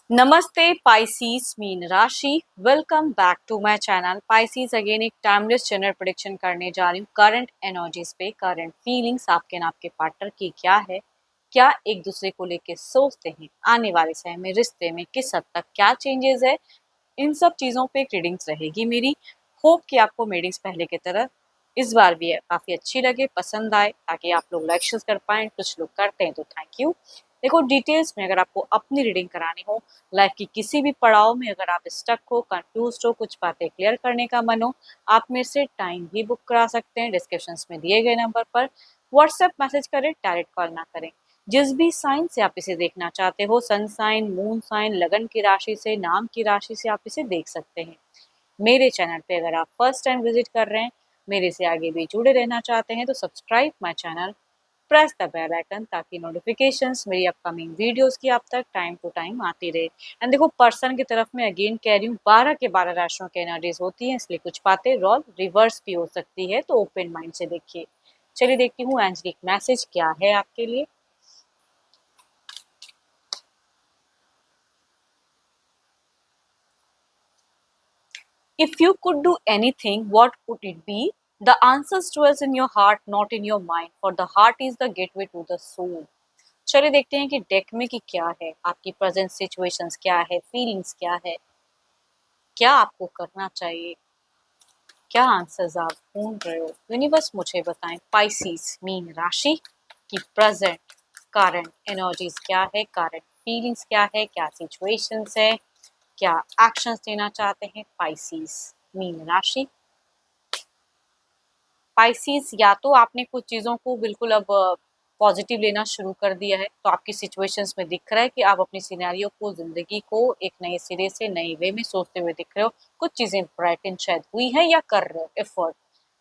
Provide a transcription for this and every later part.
नमस्ते पाइसीज मीन राशि। Welcome back to my channel Pisces. Again एक टाइमलेस जनरल प्रेडिक्शन करने जा रही हूँ करंट एनर्जीज पे। करंट फीलिंग्स आपके एंड आपके पार्टनर की क्या है, क्या एक दूसरे को लेके सोचते हैं, आने वाले समय में रिश्ते में किस हद तक क्या चेंजेस है, इन सब चीज़ों पे एक रीडिंग्स रहेगी मेरी। होप कि आपको रीडिंग्स पहले की तरह इस बार भी है काफ़ी अच्छी लगे, पसंद आए, ताकि आप लोग लाइक कर पाएँ। कुछ लोग करते हैं तो थैंक यू। देखो, डिटेल्स में अगर आपको अपनी रीडिंग करानी हो, लाइफ की किसी भी पड़ाव में अगर आप स्टक हो, कंफ्यूज हो, कुछ बातें क्लियर करने का मन हो, आप मेरे से टाइम भी बुक करा सकते हैं। डिस्क्रिप्शंस में दिए गए नंबर पर व्हाट्सएप मैसेज करें, डायरेक्ट कॉल ना करें। जिस भी साइन से आप इसे देखना चाहते हो, सन साइन, मून साइन, लगन की राशि से, नाम की राशि से आप इसे देख सकते हैं। मेरे चैनल पे अगर आप फर्स्ट टाइम विजिट कर रहे हैं, मेरे से आगे भी जुड़े रहना चाहते हैं, तो subscribe my channel, press the bell icon, ताकि नोटिफिकेशंस मेरी अपकमिंग वीडियोस की आप तक टाइम टू टाइम आती रहे। एंड देखो, पर्सन की तरफ मैं अगेन कह रही हूँ, 12 के 12 राशियों की एनर्जीज होती हैं, इसलिए कुछ बातें रॉल रिवर्स भी हो सकती है, तो ओपन माइंड से देखिए। चलिए देखती हूँ एंजलिक मैसेज क्या है आपके लिए। If you could do anything, what would it be? The answers dwells in your heart, not in your mind, for the heart is the gateway to the soul. चलिए देखते हैं कि डेक में की क्या है, आपकी प्रेजेंट सिचुएशंस क्या है, फीलिंग्स क्या है, क्या आपको करना चाहिए, क्या आंसर्स आप ढूंढ रहे हो। यूनिवर्स मुझे बताएं, पाइसिस मीन राशि की प्रेजेंट करंट एनर्जीज क्या है, करंट फीलिंग्स क्या है, क्या सिचुएशंस है, क्या एक्शंस लेना चाहते हैं पाइसिस मीन राशि। पाइसेस, या तो आपने कुछ चीज़ों को बिल्कुल अब पॉजिटिव लेना शुरू कर दिया है, तो आपकी सिचुएशंस में दिख रहा है कि आप अपनी सिनेरियो को, ज़िंदगी को एक नए सिरे से, नए वे में सोचते हुए दिख रहे हो। कुछ चीज़ें ब्राइटन शायद हुई हैं या कर रहे हो एफर्ट।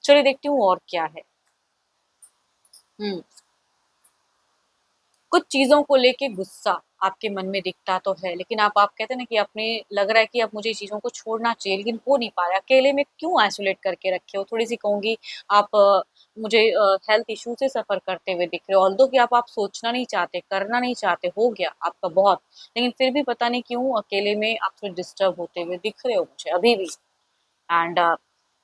चलिए देखती हूँ और क्या है। हुँ। कुछ चीज़ों को लेके गुस्सा आपके मन में दिखता तो है, लेकिन आप कहते हैं ना कि अपने लग रहा है कि अब मुझे चीज़ों को छोड़ना चाहिए, लेकिन हो नहीं पा रहा। अकेले में क्यों आइसोलेट करके रखे हो? थोड़ी-सी कहूँगी, आप मुझे हेल्थ इश्यू से सफ़र करते हुए दिख रहे हो। ऑल्दो कि आप सोचना नहीं चाहते, करना नहीं चाहते, हो गया आपका बहुत, लेकिन फिर भी पता नहीं क्यों अकेले में आप थोड़े डिस्टर्ब होते हुए दिख रहे हो मुझे अभी भी। एंड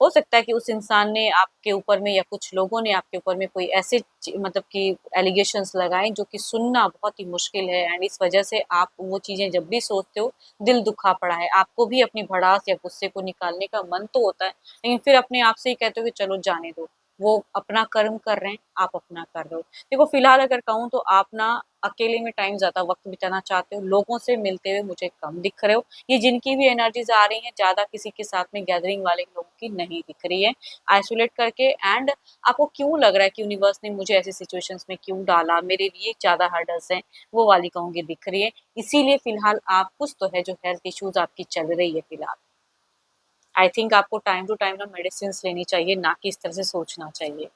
हो सकता है कि उस इंसान ने आपके ऊपर में, या कुछ लोगों ने आपके ऊपर में कोई ऐसे मतलब कि एलिगेशंस लगाए जो कि सुनना बहुत ही मुश्किल है, एंड इस वजह से आप वो चीज़ें जब भी सोचते हो, दिल दुखा पड़ा है। आपको भी अपनी भड़ास या गुस्से को निकालने का मन तो होता है, लेकिन फिर अपने आप से ही कहते हो कि चलो जाने दो, वो अपना कर्म कर रहे हैं, आप अपना कर रहे हो। देखो, फिलहाल अगर कहूँ तो आप ना अकेले में टाइम ज़्यादा वक्त बिताना चाहते हो, लोगों से मिलते हुए मुझे कम दिख रहे हो। ये जिनकी भी एनर्जीज आ रही हैं, ज़्यादा किसी के साथ में गैदरिंग वाले लोगों की नहीं दिख रही है, आइसोलेट करके। एंड आपको क्यों लग रहा है कि यूनिवर्स ने मुझे ऐसी सिचुएशंस में क्यों डाला, मेरे लिए ज़्यादा हर्डल्स हैं, वो वाली कहूँगी दिख रही है। इसीलिए फिलहाल आप, कुछ तो है जो हेल्थ इश्यूज आपकी चल रही है फिलहाल। आई थिंक आपको टाइम टू टाइम ना मेडिसिन लेनी चाहिए, ना कि इस तरह से सोचना चाहिए।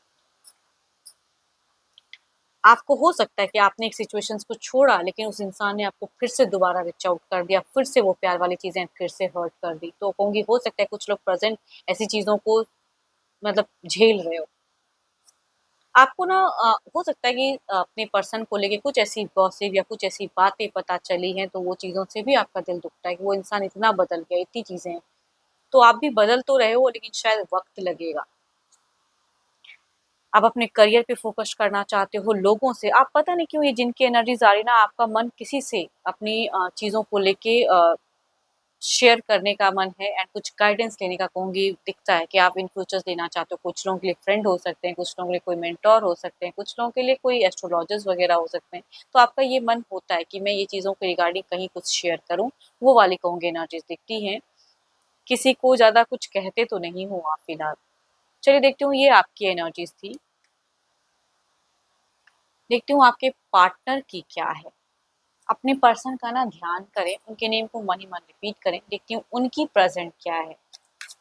आपको हो सकता है कि आपने एक सिचुएशंस को छोड़ा, लेकिन उस इंसान ने आपको फिर से दोबारा रीच आउट कर दिया, फिर से वो प्यार वाली चीज़ें फिर से हर्ट कर दी। तो कहूँगी, हो सकता है कुछ लोग प्रेज़ेंट ऐसी चीज़ों को मतलब झेल रहे हो। आपको ना हो सकता है कि अपने पर्सन को लेके कुछ ऐसी गॉसिप या कुछ ऐसी बातें पता चली हैं, तो वो चीज़ों से भी आपका दिल दुखता है कि वो इंसान इतना बदल गया, इतनी चीज़ें हैं। तो आप भी बदल तो रहे हो, लेकिन शायद वक़्त लगेगा। आप अपने करियर पे फ़ोकस करना चाहते हो, लोगों से आप पता नहीं क्यों, ये जिनकी एनर्जीज़ आ रही है ना, आपका मन किसी से अपनी चीज़ों को लेके शेयर करने का मन है, एंड कुछ गाइडेंस लेने का कहूँगी दिखता है कि आप इन फ्यूचर्स लेना चाहते हो। कुछ लोगों के लिए फ्रेंड हो सकते हैं, कुछ लोगों के लिए कोई मेंटर हो सकते हैं, कुछ लोगों के लिए कोई एस्ट्रोलॉजर्स वगैरह हो सकते हैं। तो आपका ये मन होता है कि मैं ये चीज़ों के रिगार्डिंग कहीं कुछ शेयर करूँ, वो वाली कहूँगी एनर्जीज़ दिखती हैं। किसी को ज़्यादा कुछ कहते तो नहीं हो आप फिलहाल। चलिए देखती हूँ, ये आपकी एनर्जीज़ थी। देखती हूँ आपके पार्टनर की क्या है। अपने पर्सन का ना ध्यान करें, उनके नेम को मन ही मन रिपीट करें। देखती हूँ उनकी प्रेजेंट क्या है,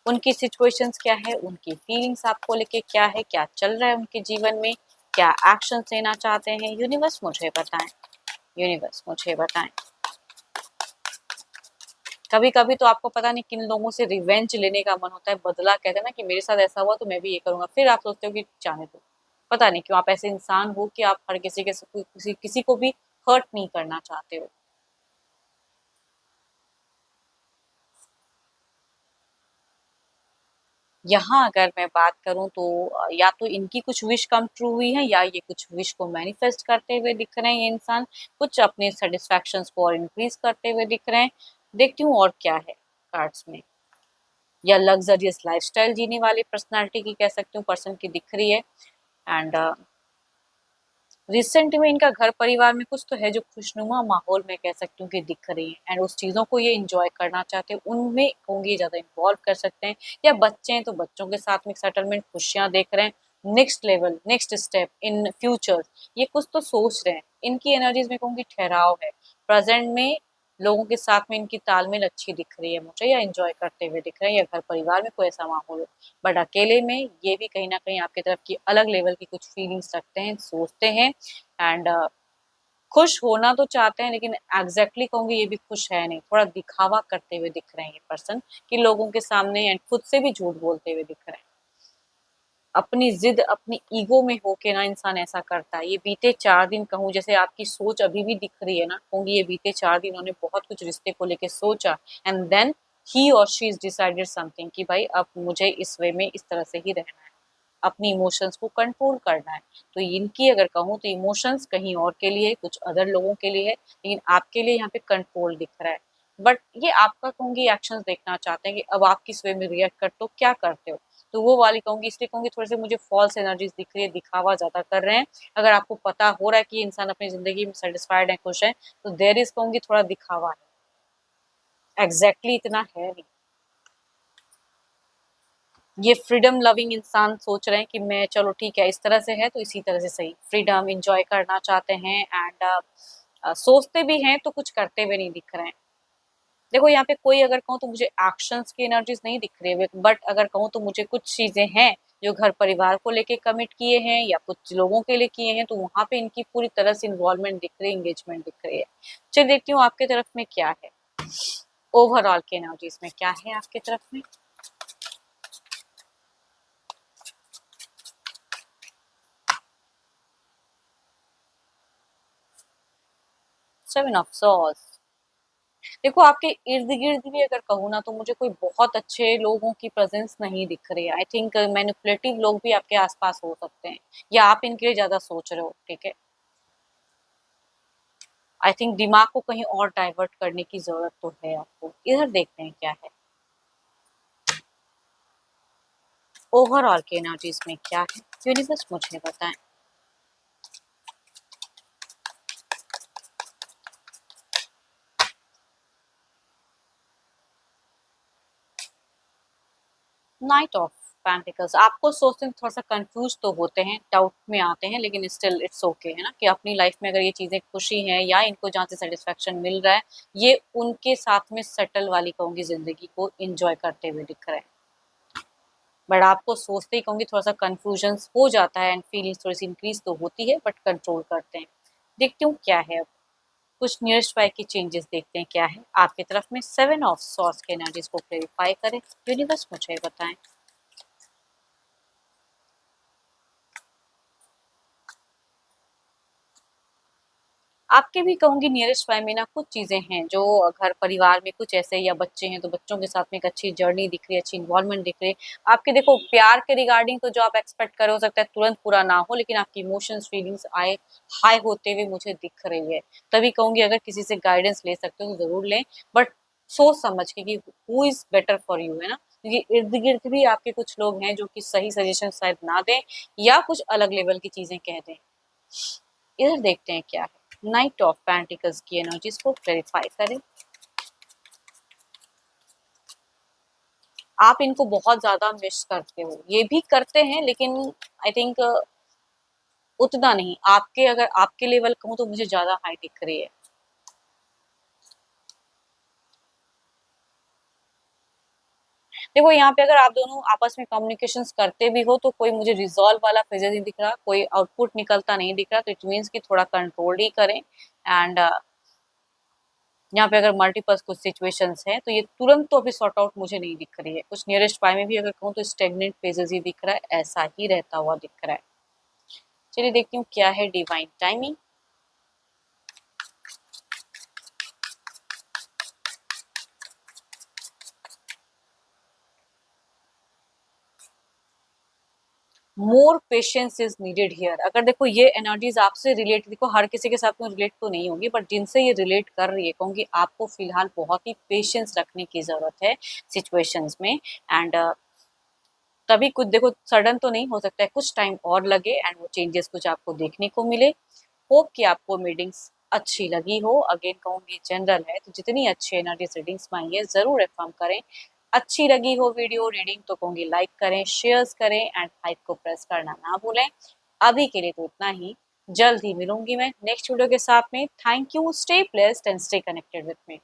उनकी सिचुएशंस क्या है, उनकी फीलिंग्स आपको लेके क्या है, क्या चल रहा है उनके जीवन में, क्या एक्शंस लेना चाहते हैं। यूनिवर्स मुझे बताएं, यूनिवर्स मुझे बताएं। कभी कभी तो आपको पता नहीं किन लोगों से रिवेंज लेने का मन होता है, बदला। कहते हैं ना कि मेरे साथ ऐसा हुआ तो मैं भी ये करूंगा, फिर आप सोचते हो कि जाने दो। पता नहीं क्यों आप ऐसे इंसान हो कि आप हर किसी के किसी को भी हर्ट नहीं करना चाहते हो। यहाँ अगर मैं बात करूँ तो या तो इनकी कुछ विश कम ट्रू हुई है या ये कुछ विश को मैनिफेस्ट करते हुए दिख रहे हैं ये इंसान, कुछ अपने सैटिस्फैक्शंस को और इंक्रीज करते हुए दिख रहे हैं। देखती हूँ और क्या है कार्ड्स में। या लग्जरियस लाइफस्टाइल जीने वाली पर्सनालिटी की कह सकती हूँ पर्सन की दिख रही है। एंड रिसेंट में इनका घर परिवार में कुछ तो है जो खुशनुमा माहौल में कह सकती हूँ कि दिख रही है, एंड उस चीज़ों को ये इंजॉय करना चाहते हैं, उनमें होंगे ज़्यादा इन्वॉल्व कर सकते हैं। या बच्चे हैं तो बच्चों के साथ में सेटलमेंट खुशियाँ देख रहे हैं, next level next step in future ये कुछ तो सोच रहे हैं। इनकी एनर्जीज में कहूँगी ठहराव है, प्रेजेंट में लोगों के साथ में इनकी तालमेल अच्छी दिख रही है मुझे, या एंजॉय करते हुए दिख रहे हैं, या घर परिवार में कोई ऐसा माहौल हो। बट अकेले में ये भी कहीं ना कहीं आपकी तरफ की अलग लेवल की कुछ फीलिंग्स रखते हैं, सोचते हैं। एंड खुश होना तो चाहते हैं लेकिन एग्जैक्टली कहूंगी ये भी खुश है नहीं, थोड़ा दिखावा करते हुए दिख रहे हैं ये पर्सन कि लोगों के सामने एंड खुद से भी झूठ बोलते हुए दिख रहे हैं। अपनी जिद अपनी ईगो में होके ना इंसान ऐसा करता है। ये बीते 4 दिन कहूँ जैसे आपकी सोच अभी भी दिख रही है ना, कहूंगी ये बीते 4 दिन उन्होंने बहुत कुछ रिश्ते को लेके सोचा, एंड देन ही और शी इज डिसाइडेड समथिंग कि भाई अब मुझे इस वे में इस तरह से ही रहना है, अपनी इमोशंस को कंट्रोल करना है। तो इनकी अगर कहूँ तो इमोशंस कहीं और के लिए कुछ अदर लोगों के लिए है, लेकिन आपके लिए यहाँ पे कंट्रोल दिख रहा है। बट ये आपका कहूंगी एक्शंस देखना चाहते हैं कि अब आप किस वे में रिएक्ट करते हो, क्या करते हो। तो वो वाली कहूंगी, इसलिए कहूंगी थोड़े से मुझे फॉल्स एनर्जीज दिख रही है, दिखावा ज्यादा कर रहे हैं। अगर आपको पता हो रहा है कि इंसान अपनी जिंदगी में सेटिस्फाइड है, खुश है, तो देर इज कहूंगी थोड़ा दिखावा है, एग्जैक्टली इतना है नहीं। ये फ्रीडम लविंग इंसान सोच रहे हैं कि मैं चलो ठीक है इस तरह से है तो इसी तरह से सही, फ्रीडम इंजॉय करना चाहते हैं। एंड सोचते भी हैं तो कुछ करते हुए नहीं दिख रहे हैं। देखो यहाँ पे कोई अगर कहूँ तो मुझे एक्शंस की एनर्जीज नहीं दिख रही है, बट अगर कहूँ तो मुझे कुछ चीजें हैं जो घर परिवार को लेके कमिट किए हैं या कुछ लोगों के लिए किए हैं, तो वहां पे इनकी पूरी तरह से इन्वॉल्वमेंट दिख रही है, एंगेजमेंट दिख रही है। चलिए देखती हूँ आपके तरफ में क्या है, ओवरऑल की एनर्जीज में क्या है आपके तरफ में। Seven of swords. देखो आपके इर्द गिर्द भी अगर कहूँ ना तो मुझे कोई बहुत अच्छे लोगों की प्रेजेंस नहीं दिख रही है। आई थिंक मैनिपुलेटिव लोग भी आपके आसपास हो सकते हैं, या आप इनके लिए ज्यादा सोच रहे हो, ठीक है। आई थिंक दिमाग को कहीं और डाइवर्ट करने की जरूरत तो है आपको। इधर देखते हैं क्या है, ओवरऑल की एनर्जीज में क्या है, यूनिवर्स मुझे बताएं। Night of pentacles. आपको सोचते हैं थोड़ा सा कंफ्यूज तो होते हैं, डाउट में आते हैं, लेकिन स्टिल इट्स ओके है ना, कि अपनी लाइफ में अगर ये चीजें खुशी हैं या इनको जहाँ से सेटिस्फेक्शन मिल रहा है, ये उनके साथ में सेटल वाली कहूंगी जिंदगी को एंजॉय करते हुए दिख रहे हैं। बट आपको सोचते ही कहूंगी थोड़ा सा कंफ्यूजन हो जाता है, एंड फीलिंग्स थोड़ी सी इंक्रीज तो होती है बट कंट्रोल करते हैं। देखती हूँ क्या है अब, कुछ नियरेस्ट बाय की चेंजेस देखते हैं क्या है आपकी तरफ में। सेवन ऑफ सॉर्ड्स के एनर्जीज को क्लेरिफाई करें, यूनिवर्स मुझे बताएं। आपके भी कहूंगी नियरेस्ट बाय में ना कुछ चीजें हैं जो घर परिवार में कुछ ऐसे, या बच्चे हैं तो बच्चों के साथ में एक अच्छी जर्नी दिख रही है, अच्छी इन्वॉल्वमेंट दिख रही है। आपके देखो प्यार के रिगार्डिंग तो जो आप एक्सपेक्ट कर हो सकता है तुरंत पूरा ना हो, लेकिन आपकी इमोशंस फीलिंग्स आए हाई होते हुए मुझे दिख रही है। तभी कहूंगी अगर किसी से गाइडेंस ले सकते हो तो जरूर लें, बट सोच समझ के कि who is better for you, है ना, क्योंकि इर्द गिर्द भी आपके कुछ लोग हैं जो कि सही सजेशन शायद ना दें या कुछ अलग लेवल की चीजें कह दें। इधर देखते हैं क्या है, नाइट ऑफ पेंटिकल्स की एनर्जीज को क्लैरिफाई करें। आप इनको बहुत ज्यादा मिस करते हो, ये भी करते हैं लेकिन आई थिंक उतना नहीं। आपके अगर आपके लेवल कहूँ तो मुझे ज्यादा हाई दिख रही है। देखो यहाँ पे अगर आप दोनों आपस में कम्युनिकेशंस करते भी हो तो कोई मुझे रिजॉल्व वाला फेजेस नहीं दिख रहा, कोई आउटपुट निकलता नहीं दिख रहा, तो इट मीन्स कि थोड़ा कंट्रोल ही करें। एंड यहाँ पे अगर मल्टीपल कुछ सिचुएशंस हैं तो ये तुरंत तो अभी सॉर्ट आउट मुझे नहीं दिख रही है। कुछ नियरेस्ट बाय में भी अगर कहूँ तो स्टेगनेंट फेजेस ही दिख रहा है, ऐसा ही रहता हुआ दिख रहा है। चलिए देखती हूँ क्या है divine timing. More patience is needed here. अगर देखो ये एनर्जीज आपसे रिलेट, देखो हर किसी के साथ में रिलेट तो नहीं होगी, बट जिनसे ये रिलेट कर रही है कहूंगी आपको फिलहाल बहुत ही पेशेंस रखने की जरूरत है सिचुएशंस में। एंड तभी कुछ देखो सडन तो नहीं हो सकता है, कुछ टाइम और लगे एंड वो चेंजेस कुछ आपको देखने को मिले। होप कि आपको रीडिंग्स अच्छी लगी हो। अगेन कहूंगी जनरल है, तो जितनी अच्छी एनर्जी रीडिंग्स में आई है जरूर एफर्म करें। अच्छी लगी हो वीडियो रीडिंग तो कहूंगी लाइक करें, शेयर्स करें एंड हाइप को प्रेस करना ना भूलें। अभी के लिए तो इतना ही। जल्द ही मिलूंगी मैं नेक्स्ट वीडियो के साथ में। Thank you, stay blessed and stay connected with me.